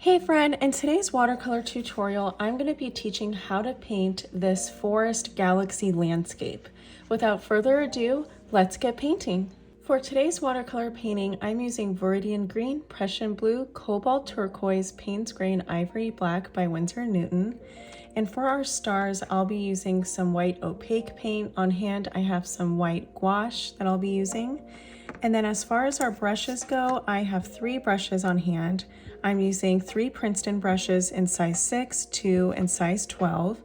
Hey friend, in today's watercolor tutorial, I'm going to be teaching how to paint this forest galaxy landscape. Without further ado, let's get painting. For today's watercolor painting, I'm using Viridian Green, Prussian Blue, Cobalt Turquoise, Payne's Gray, and Ivory Black by Winsor & Newton. And for our stars, I'll be using some white opaque paint. On hand, I have some white gouache that I'll be using. And then as far as our brushes go, I have 3 brushes on hand. I'm using 3 Princeton brushes in size 6, 2, and size 12.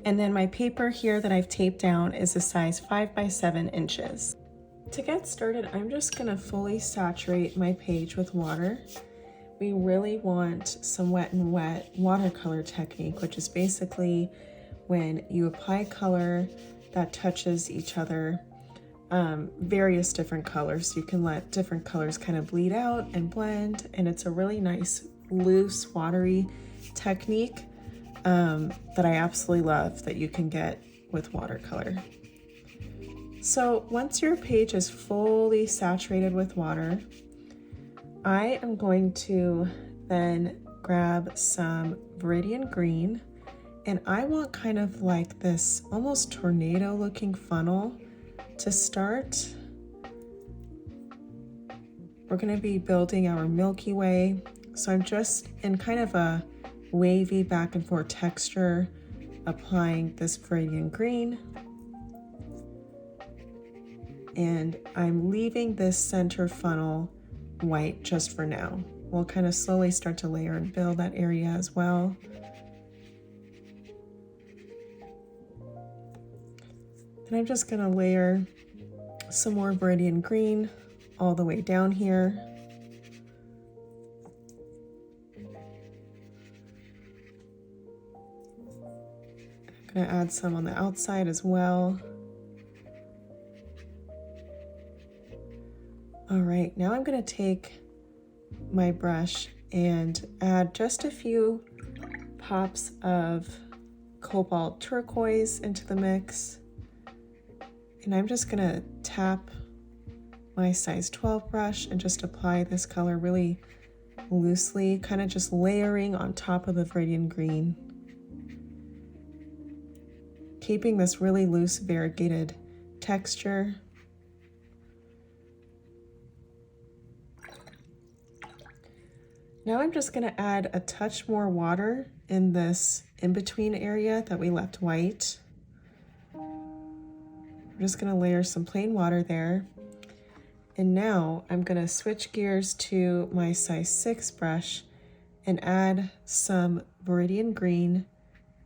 And then my paper here that I've taped down is a size 5 by 7 inches. To get started, I'm just gonna fully saturate my page with water. We really want some wet and wet watercolor technique, which is basically when you apply color that touches each other, various different colors. You can let different colors kind of bleed out and blend, and it's a really nice, loose, watery technique that I absolutely love that you can get with watercolor. So once your page is fully saturated with water, I am going to then grab some Viridian Green, and I want kind of like this almost tornado looking funnel to start. We're going to be building our Milky Way, so I'm just in kind of a wavy back and forth texture applying this Viridian Green, and I'm leaving this center funnel white just for now. We'll kind of slowly start to layer and build that area as well. And I'm just going to layer some more Viridian Green all the way down here. I'm going to add some on the outside as well. All right, now I'm going to take my brush and add just a few pops of Cobalt Turquoise into the mix. And I'm just going to tap my size 12 brush and just apply this color really loosely, kind of just layering on top of the Viridian Green, keeping this really loose, variegated texture. Now I'm just going to add a touch more water in this in-between area that we left white. I'm just going to layer some plain water there. And now I'm going to switch gears to my size 6 brush and add some Viridian Green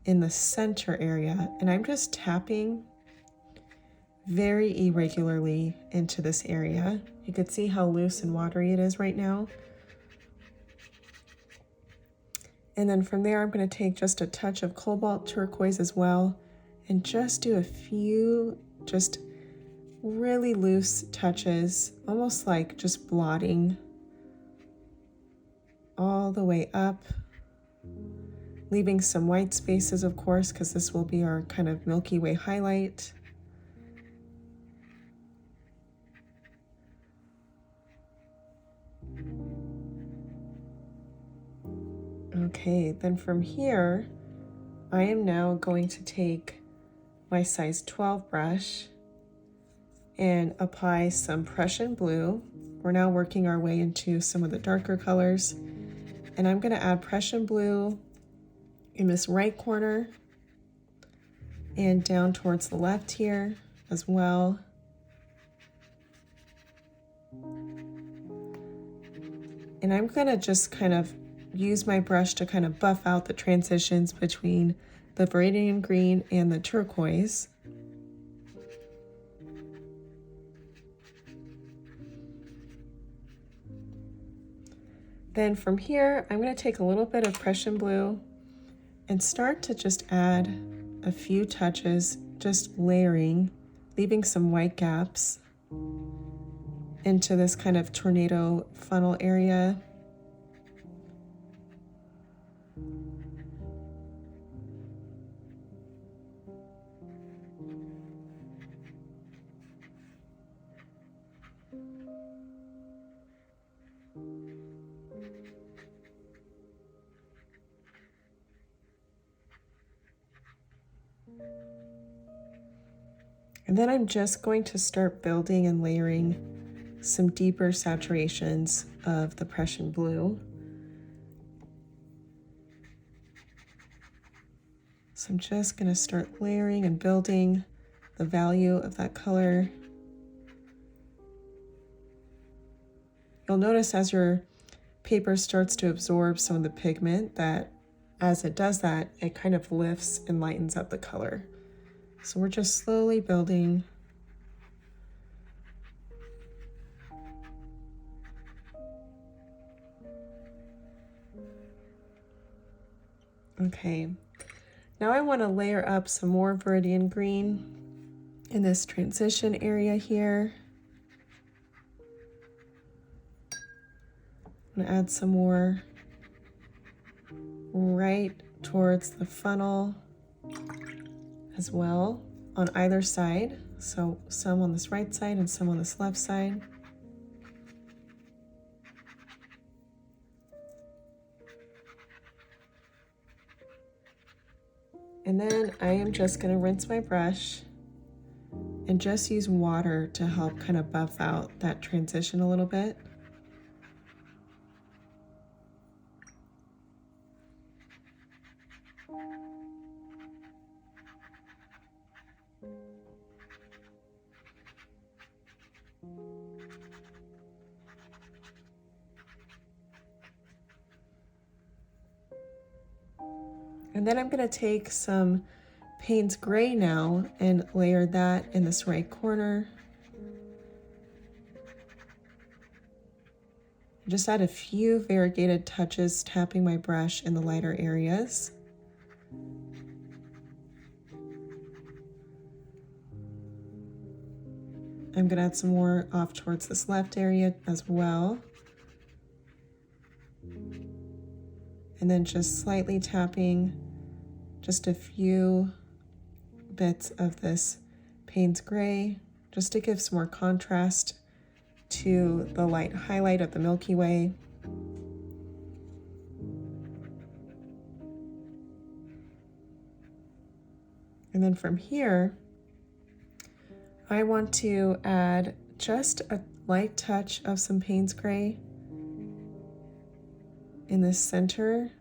in the center area. And I'm just tapping very irregularly into this area. You can see how loose and watery it is right now. And then from there, I'm going to take just a touch of Cobalt Turquoise as well and just do a few just really loose touches, almost like just blotting all the way up, leaving some white spaces, of course, because this will be our kind of Milky Way highlight. Okay, then from here, I am now going to take my size 12 brush and apply some Prussian Blue. We're now working our way into some of the darker colors. And I'm gonna add Prussian Blue in this right corner and down towards the left here as well. And I'm gonna just kind of use my brush to kind of buff out the transitions between the Viridian Green and the turquoise. Then from here, I'm going to take a little bit of Prussian Blue and start to just add a few touches, just layering, leaving some white gaps into this kind of tornado funnel area. And then I'm just going to start building and layering some deeper saturations of the Prussian Blue. So I'm just going to start layering and building the value of that color. You'll notice as your paper starts to absorb some of the pigment that as it does that, it kind of lifts and lightens up the color. So we're just slowly building. Okay, now I want to layer up some more Viridian Green in this transition area here. I'm going to add some more right towards the funnel as well on either side. So some on this right side and some on this left side. And then I am just going to rinse my brush and just use water to help kind of buff out that transition a little bit. And then I'm going to take some Payne's Gray now and layer that in this right corner. Just add a few variegated touches, tapping my brush in the lighter areas. I'm going to add some more off towards this left area as well. And then just slightly tapping just a few bits of this Payne's Gray, just to give some more contrast to the light highlight of the Milky Way. And then from here, I want to add just a light touch of some Payne's Gray in the center.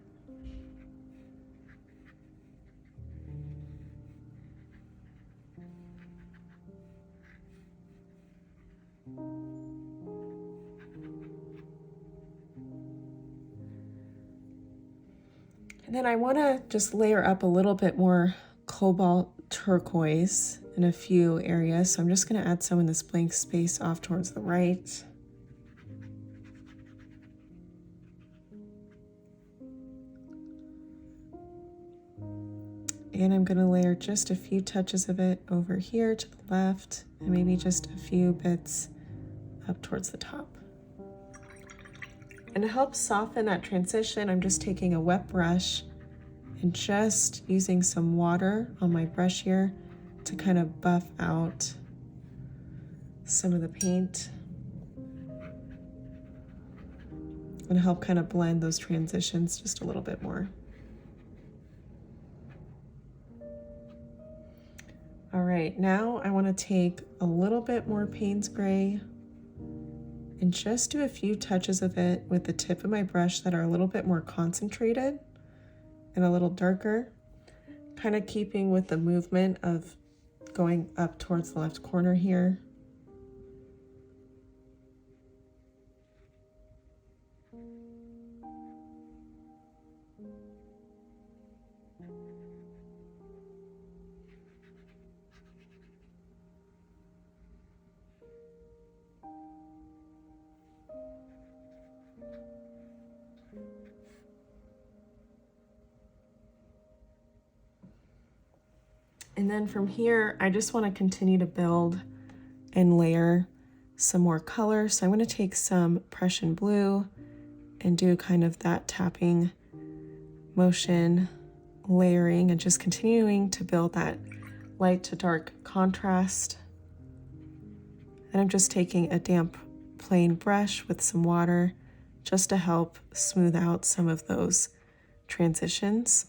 And then I want to just layer up a little bit more Cobalt Turquoise in a few areas. So I'm just going to add some in this blank space off towards the right. And I'm going to layer just a few touches of it over here to the left, and maybe just a few bits up towards the top. And to help soften that transition, I'm just taking a wet brush and just using some water on my brush here to kind of buff out some of the paint and help kind of blend those transitions just a little bit more. All right, now I want to take a little bit more Payne's Gray and just do a few touches of it with the tip of my brush that are a little bit more concentrated and a little darker, kind of keeping with the movement of going up towards the left corner here. And then from here, I just want to continue to build and layer some more color. So I'm going to take some Prussian Blue and do kind of that tapping motion, layering, and just continuing to build that light to dark contrast. And I'm just taking a damp plain brush with some water just to help smooth out some of those transitions.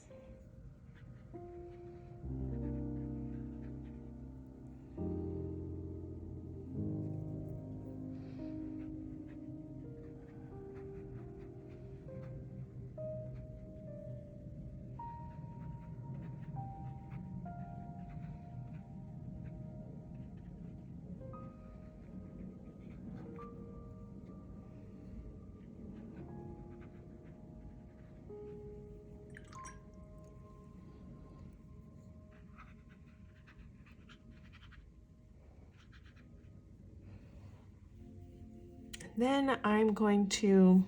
Then I'm going to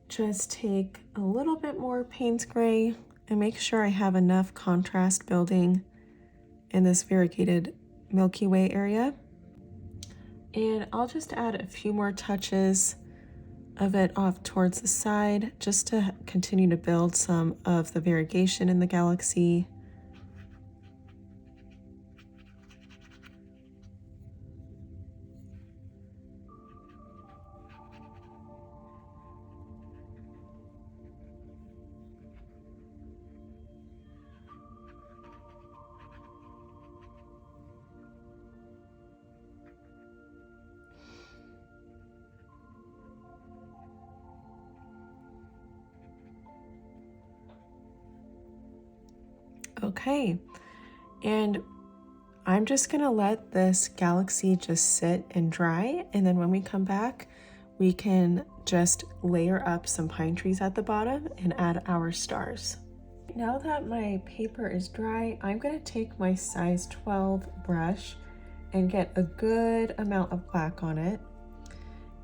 just take a little bit more Payne's Gray and make sure I have enough contrast building in this variegated Milky Way area. And I'll just add a few more touches of it off towards the side just to continue to build some of the variegation in the galaxy. Okay, and I'm just gonna let this galaxy just sit and dry, and then when we come back, we can just layer up some pine trees at the bottom and add our stars. Now that my paper is dry, I'm gonna take my size 12 brush and get a good amount of black on it.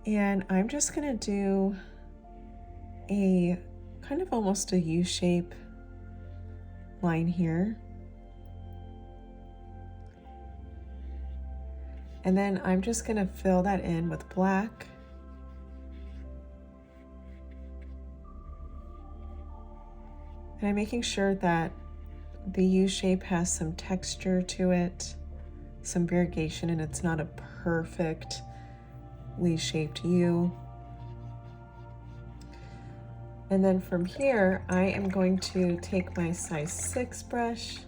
And I'm just gonna do a kind of almost a U-shape line here. And then I'm just gonna fill that in with black. And I'm making sure that the U shape has some texture to it, some variegation, and it's not a perfectly shaped U. And then from here, I am going to take my size 6 brush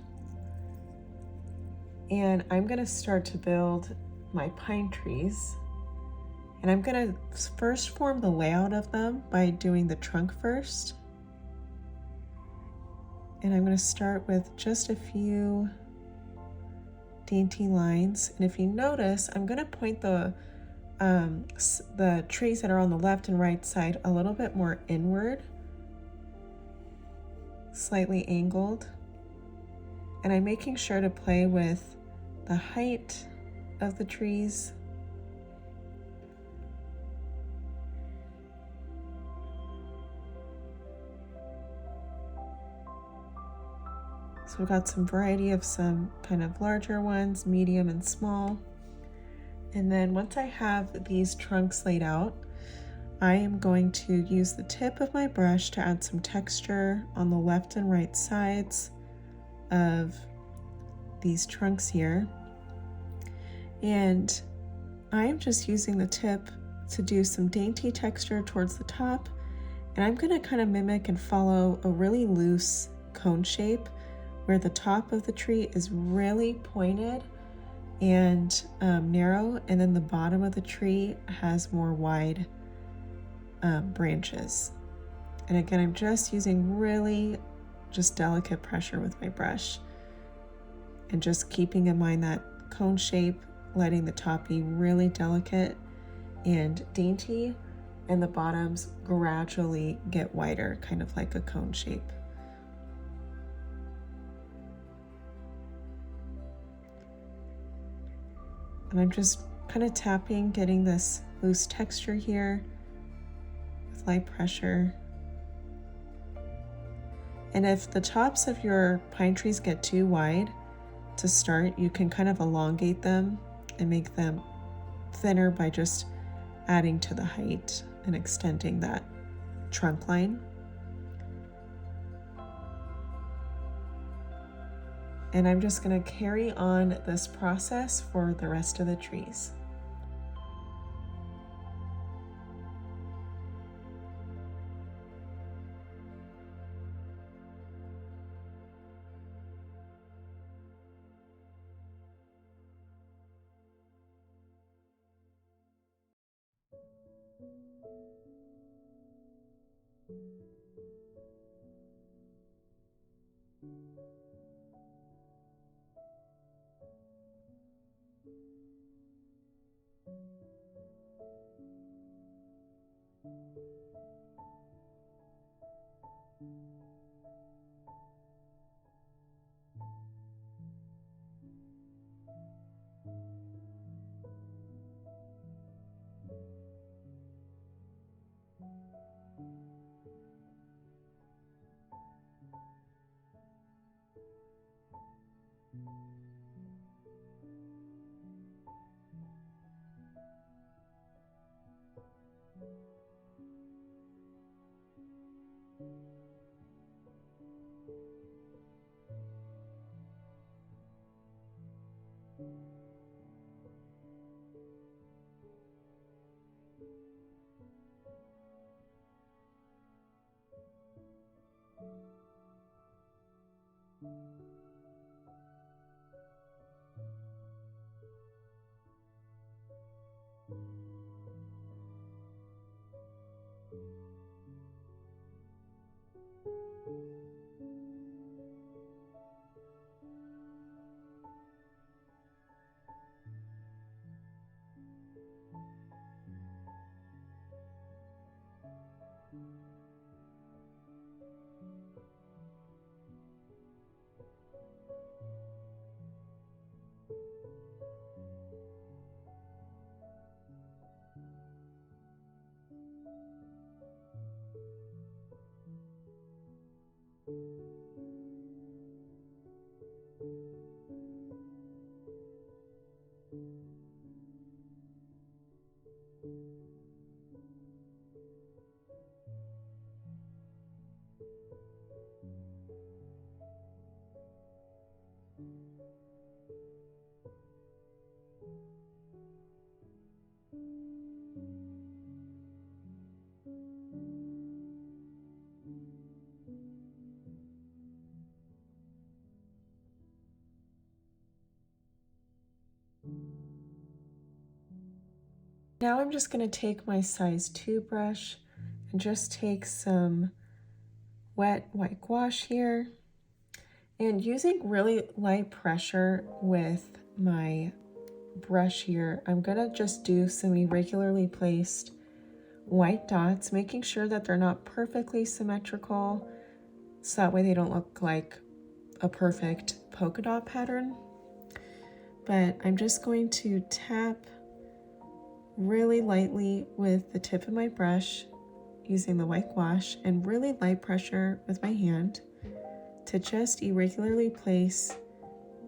and I'm gonna start to build my pine trees. And I'm gonna first form the layout of them by doing the trunk first. And I'm gonna start with just a few dainty lines. And if you notice, I'm gonna point the trees that are on the left and right side a little bit more inward, slightly angled. And I'm making sure to play with the height of the trees. So we've got some variety of some kind of larger ones, medium and small. And then once I have these trunks laid out, I am going to use the tip of my brush to add some texture on the left and right sides of these trunks here. And I am just using the tip to do some dainty texture towards the top. And I'm gonna kind of mimic and follow a really loose cone shape where the top of the tree is really pointed and narrow, and then the bottom of the tree has more wide branches. And again, I'm just using really just delicate pressure with my brush and just keeping in mind that cone shape, letting the top be really delicate and dainty, and the bottoms gradually get wider, kind of like a cone shape. And I'm just kind of tapping, getting this loose texture here with light pressure. And if the tops of your pine trees get too wide to start, you can kind of elongate them and make them thinner by just adding to the height and extending that trunk line. And I'm just going to carry on this process for the rest of the trees. Now I'm just going to take my size 2 brush and just take some wet white gouache here, and using really light pressure with my brush here, I'm going to just do some irregularly placed white dots, making sure that they're not perfectly symmetrical, so that way they don't look like a perfect polka dot pattern. But I'm just going to tap really lightly with the tip of my brush using the white gouache and really light pressure with my hand to just irregularly place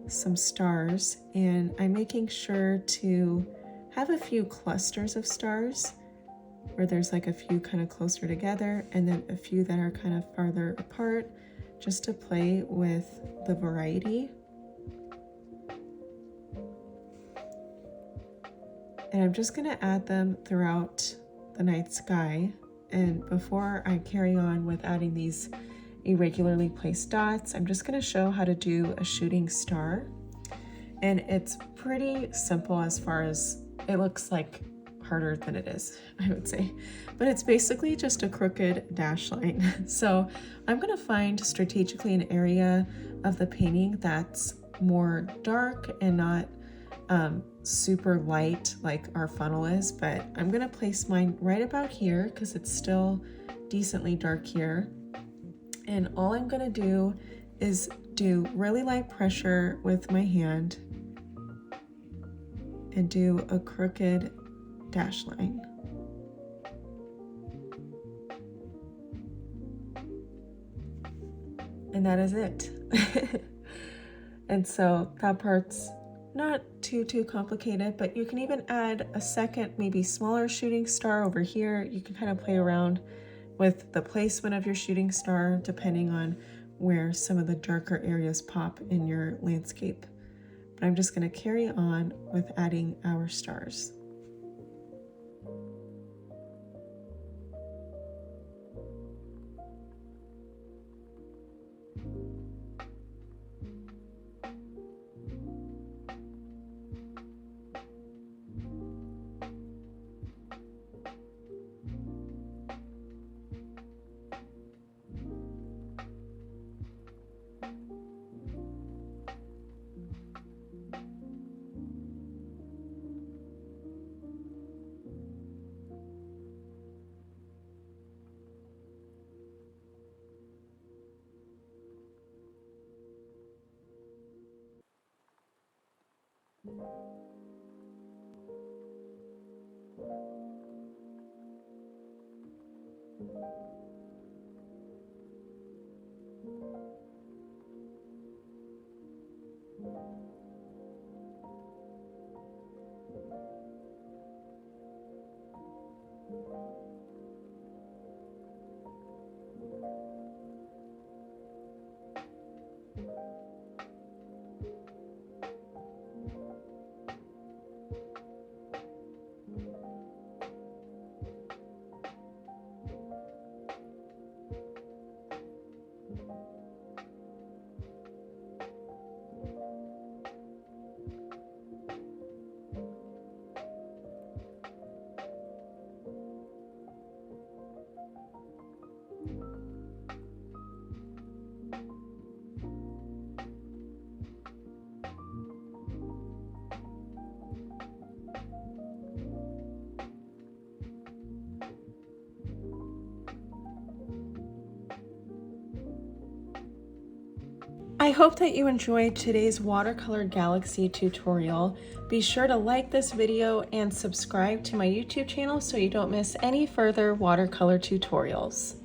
some stars. And I'm making sure to have a few clusters of stars where there's like a few kind of closer together and then a few that are kind of farther apart, just to play with the variety. And I'm just going to add them throughout the night sky. And before I carry on with adding these irregularly placed dots, I'm just going to show how to do a shooting star. And it's pretty simple as far as it looks like harder than it is, I would say. But it's basically just a crooked dash line. So I'm going to find strategically an area of the painting that's more dark and not super light like our funnel is, but I'm gonna place mine right about here because it's still decently dark here. And all I'm gonna do is do really light pressure with my hand and do a crooked dash line. And that is it. And so that part's not too complicated, but you can even add a second, maybe smaller shooting star over here. You can kind of play around with the placement of your shooting star depending on where some of the darker areas pop in your landscape. But I'm just going to carry on with adding our stars. hope that you enjoyed today's watercolor galaxy tutorial. Be sure to like this video and subscribe to my YouTube channel so you don't miss any further watercolor tutorials.